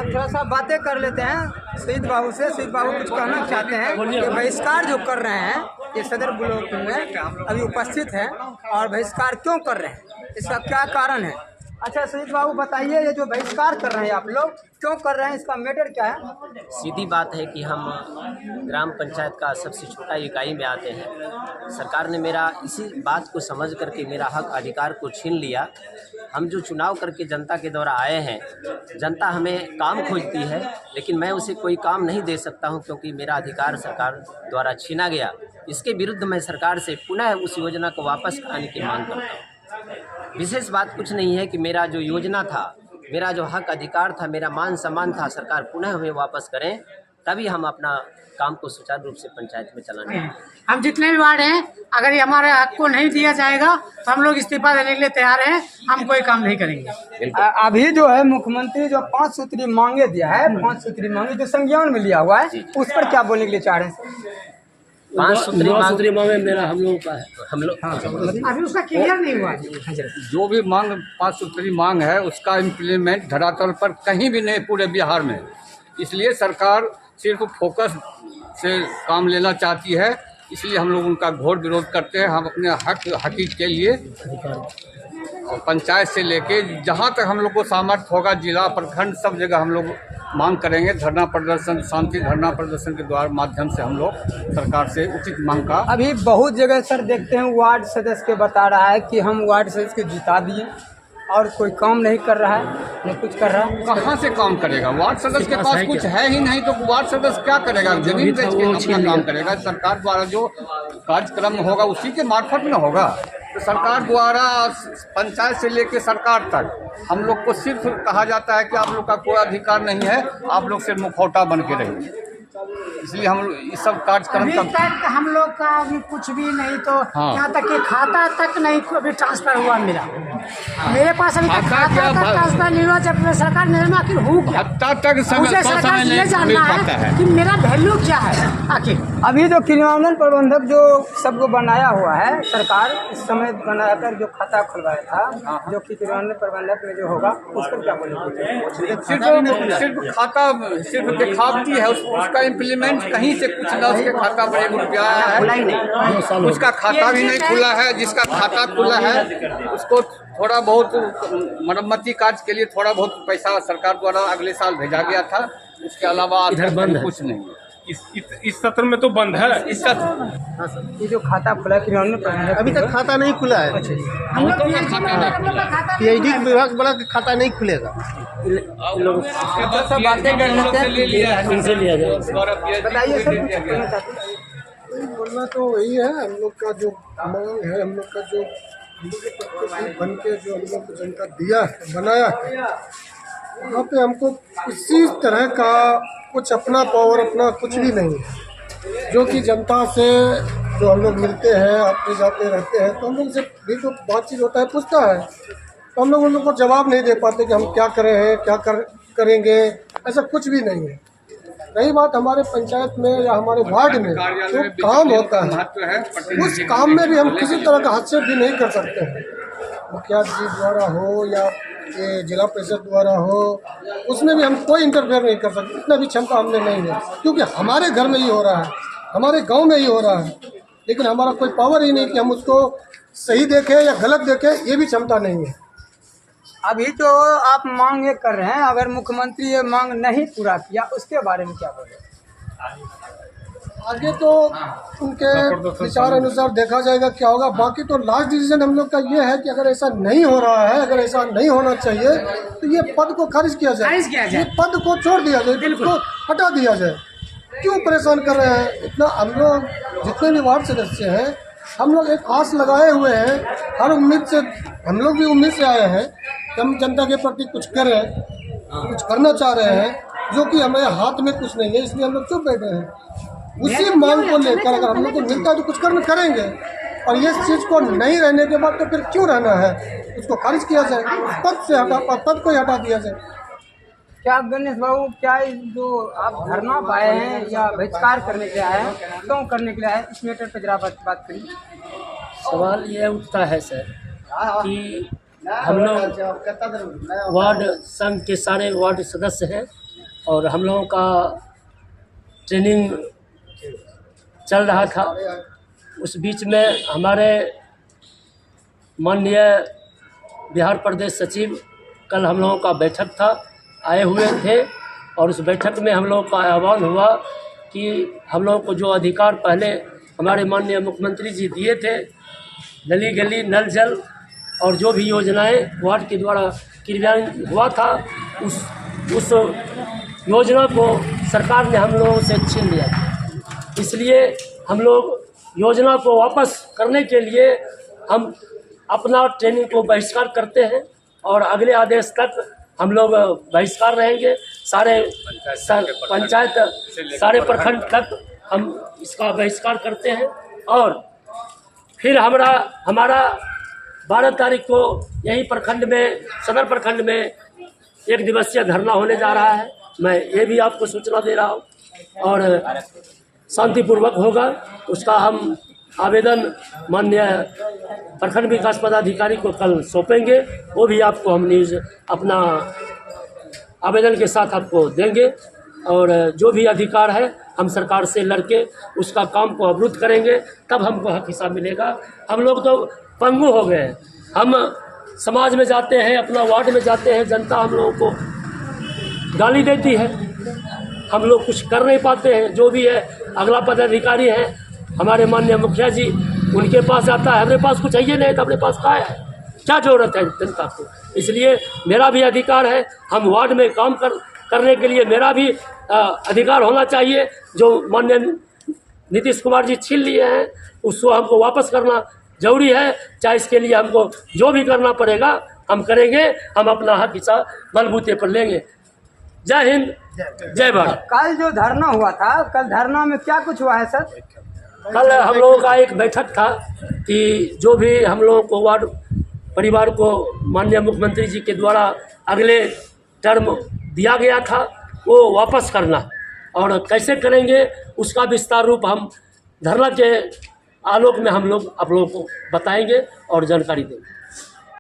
अब थोड़ा सा बातें कर लेते हैं शहीद बाबू से। शहीद बाबू कुछ कहना चाहते हैं कि बहिष्कार जो कर रहे हैं ये सदर ब्लॉक में अभी उपस्थित है और बहिष्कार क्यों कर रहे हैं, इसका क्या कारण है? अच्छा शहीद बाबू बताइए, ये जो बहिष्कार कर रहे हैं आप लोग क्यों कर रहे हैं, इसका मैटर क्या है? सीधी बात है कि हम ग्राम पंचायत का सबसे छोटा इकाई में आते हैं। सरकार ने मेरा इसी बात को समझ करके मेरा हक अधिकार को छीन लिया। हम जो चुनाव करके जनता के द्वारा आए हैं, जनता हमें काम खोजती है, लेकिन मैं उसे कोई काम नहीं दे सकता हूं क्योंकि मेरा अधिकार सरकार द्वारा छीना गया। इसके विरुद्ध मैं सरकार से पुनः उस योजना को वापस आने की मांग करता हूँ। विशेष बात कुछ नहीं है कि मेरा जो योजना था, मेरा जो हक अधिकार था, मेरा मान सम्मान था, सरकार पुनः हमें वापस करें, तभी हम अपना काम को सुचारू रूप से पंचायत में चलाने। हम जितने भी वार्ड हैं, अगर ये हमारे हक को नहीं दिया जाएगा तो हम लोग इस्तीफा देने के लिए तैयार हैं। हम कोई काम नहीं करेंगे। अभी जो है मुख्यमंत्री जो 5 सूत्री मांगे दिया है, 5 सूत्री मांगे जो संज्ञान में लिया हुआ है, उस पर क्या बोलने के लिए चाह रहे हैं? 5 सूत्री मांगे मेरा हम लोगों का है, हम लोग अभी उसका क्लियर नहीं हुआ। जो भी मांग 5 सूत्री मांग है उसका इम्प्लीमेंट धरातल पर कहीं भी नहीं पूरे बिहार में। इसलिए सरकार सिर्फ फोकस से काम लेना चाहती है, इसलिए हम लोग उनका घोर विरोध करते हैं। हम अपने हकीक के लिए और पंचायत से लेके जहां तक हम लोग को सामर्थ्य होगा, जिला प्रखंड सब जगह हम लोग मांग करेंगे। धरना प्रदर्शन, शांति धरना प्रदर्शन के द्वारा माध्यम से हम लोग सरकार से उचित मांग का। अभी बहुत जगह सर देखते हैं वार्ड सदस्य के बता रहा है कि हम वार्ड सदस्य को जिता दिए और कोई काम नहीं कर रहा है, नहीं कुछ कर रहा है। कहाँ से काम करेगा? वार्ड सदस्य के पास कुछ है ही नहीं, तो वार्ड सदस्य क्या करेगा? जमीन बेच के अपना काम करेगा। सरकार द्वारा जो कार्यक्रम होगा उसी के मार्फत में होगा। तो सरकार द्वारा पंचायत से लेकर सरकार तक हम लोग को सिर्फ कहा जाता है कि आप लोग का कोई अधिकार नहीं है, आप लोग सिर्फ मुखौटा बन के रहिए। इसलिए हम इस सब कार्यक्रम तक हम लोग का अभी कुछ भी नहीं, तो यहाँ तक कि खाता तक नहीं अभी ट्रांसफर हुआ मेरा। मेरे पास अभी तक खाता तक ट्रांसफर नहीं हुआ। जब सरकार निर्णय आखिर हफ्ता तक सरकार ये जानना है कि मेरा वैल्यू क्या है। आखिर अभी जो क्रियान्वयन प्रबंधक जो सबको बनाया हुआ है सरकार, इस समय बनाकर जो खाता खुलवाया था, जो कि क्रियान्वयन प्रबंधक में जो होगा उस पर क्या बोलेंगे? सिर्फ खाता सिर्फ दिखावटी है, उसका इम्प्लीमेंट कहीं से कुछ ना। उसके खाता पर 1 रुपया आया है, उसका खाता भी नहीं खुला है। जिसका खाता खुला है उसको थोड़ा बहुत मरम्मती कार्य के लिए थोड़ा बहुत पैसा सरकार द्वारा अगले साल भेजा गया था। उसके अलावा कुछ नहीं है। इस सत्र में तो बंद है। इस सत्र ये जो खाता खुला है क्रियान्वयन प्रबंधक, अभी तक खाता नहीं खुला है। पीएचडी विभाग वाला खाता नहीं खुलेगा। सब बातें कर लेते हैं, इनसे लिया जाए। बताइए सर। बोलना तो वही है, हम लोग का जो मांग है, हम लोग का जो हम लोग के प्रतिनिधि बन के जो हम लोग को जनता दिया है, बनाया है, वहाँ पे हमको किसी तरह का कुछ अपना पावर अपना कुछ भी नहीं है। जो कि जनता से जो हम लोग मिलते हैं, आते जाते रहते हैं, तो हम लोग से भी जो बातचीत होता है पूछता है, तो हम लोग उन लोग को जवाब नहीं दे पाते कि हम क्या कर रहे हैं, क्या करेंगे। ऐसा कुछ भी नहीं है। रही बात हमारे पंचायत में या हमारे वार्ड में जो काम होता है, उस काम में भी हम किसी तरह का हस्तक्षेप भी नहीं कर सकते हैं। मुखिया जी द्वारा हो या ये जिला परिषद द्वारा हो, उसमें भी हम कोई इंटरफेयर नहीं कर सकते। इतना भी क्षमता हमने नहीं है, क्योंकि हमारे घर में ही हो रहा है, हमारे गांव में ही हो रहा है। लेकिन हमारा कोई पावर ही नहीं कि हम उसको सही देखें या गलत देखें, ये भी क्षमता नहीं है। अभी जो आप मांग ये कर रहे हैं, अगर मुख्यमंत्री ये मांग नहीं पूरा किया उसके बारे में क्या बोले? आगे तो उनके विचार अनुसार देखा जाएगा क्या होगा। बाकी तो लास्ट डिसीजन हम लोग का ये है कि अगर ऐसा नहीं हो रहा है, अगर ऐसा नहीं होना चाहिए, तो ये पद को खारिज किया जाए, ये पद को छोड़ दिया जाए, इसको हटा दिया जाए। क्यों परेशान कर रहे हैं इतना? हम लोग जितने भी वार्ड सदस्य हैं, हम लोग एक आस लगाए हुए हैं, हर उम्मीद से हम लोग भी उम्मीद से आए हैं कि हम जनता के प्रति कुछ करें, कुछ करना चाह रहे हैं, जो कि हमारे हाथ में कुछ नहीं है, इसलिए हम लोग चुप बैठे हैं। उसी मांग को लेकर अगर हम लोग को मिलता है तो कुछ कर्म करेंगे, और ये चीज़ को नहीं रहने के बाद तो फिर क्यों रहना है? उसको खारिज किया जाए, पद को ही हटा दिया जाए। क्या गणेश बाबू, क्या जो आप धरना पाए हैं या बहिष्कार करने के लिए आए हैं, क्यों करने के लिए आए, इस मैटर पर जरा बात करिए। सवाल ये उठता है सर कि हम लोग वार्ड संघ के सारे वार्ड सदस्य हैं और हम लोगों का ट्रेनिंग चल रहा था। उस बीच में हमारे माननीय बिहार प्रदेश सचिव कल हम लोगों का बैठक था, आए हुए थे और उस बैठक में हम लोगों का आह्वान हुआ कि हम लोगों को जो अधिकार पहले हमारे माननीय मुख्यमंत्री जी दिए थे, गली गली नल जल और जो भी योजनाएं वार्ड के द्वारा क्रियान्वित हुआ था, उस योजना को सरकार ने हम लोगों से छीन लिया था। इसलिए हम लोग योजना को वापस करने के लिए हम अपना ट्रेनिंग को बहिष्कार करते हैं और अगले आदेश तक हम लोग बहिष्कार रहेंगे। सारे पंचायत सारे प्रखंड तक हम इसका बहिष्कार करते हैं और फिर हमारा 12 तारीख को यही प्रखंड में, सदर प्रखंड में 1 दिवसीय धरना होने जा रहा है। मैं ये भी आपको सूचना दे रहा हूँ और शांतिपूर्वक होगा। उसका हम आवेदन माननीय प्रखंड विकास पदाधिकारी को कल सौंपेंगे। वो भी आपको हम न्यूज़ अपना आवेदन के साथ आपको देंगे और जो भी अधिकार है हम सरकार से लड़के उसका काम को अवरुद्ध करेंगे, तब हमको हक हिसाब मिलेगा। हम लोग तो पंगु हो गए हैं। हम समाज में जाते हैं, अपना वार्ड में जाते हैं, जनता हम लोगों को गाली देती है, हम लोग कुछ कर नहीं पाते हैं। जो भी है अगला पदाधिकारी है हमारे माननीय मुखिया जी, उनके पास जाता है, हमारे पास कुछ है नहीं तो अपने पास क्या है, क्या ज़रूरत है जनता को। इसलिए मेरा भी अधिकार है, हम वार्ड में काम करने के लिए मेरा भी अधिकार होना चाहिए। जो माननीय नीतीश कुमार जी छीन लिए हैं उसको हमको वापस करना जरूरी है। चाहे इसके लिए हमको जो भी करना पड़ेगा हम करेंगे, हम अपना हक हिस्सा बलबूते पर लेंगे। जय हिंद, जय भारत। कल जो धरना हुआ था, कल धरना में क्या कुछ हुआ है सर? कल हम लोगों का एक बैठक था कि जो भी हम लोगों को वार्ड परिवार को माननीय मुख्यमंत्री जी के द्वारा अगले टर्म दिया गया था वो वापस करना और कैसे करेंगे उसका विस्तार रूप हम धरना के आलोक में हम लोग आप लोगों को बताएंगे और जानकारी देंगे।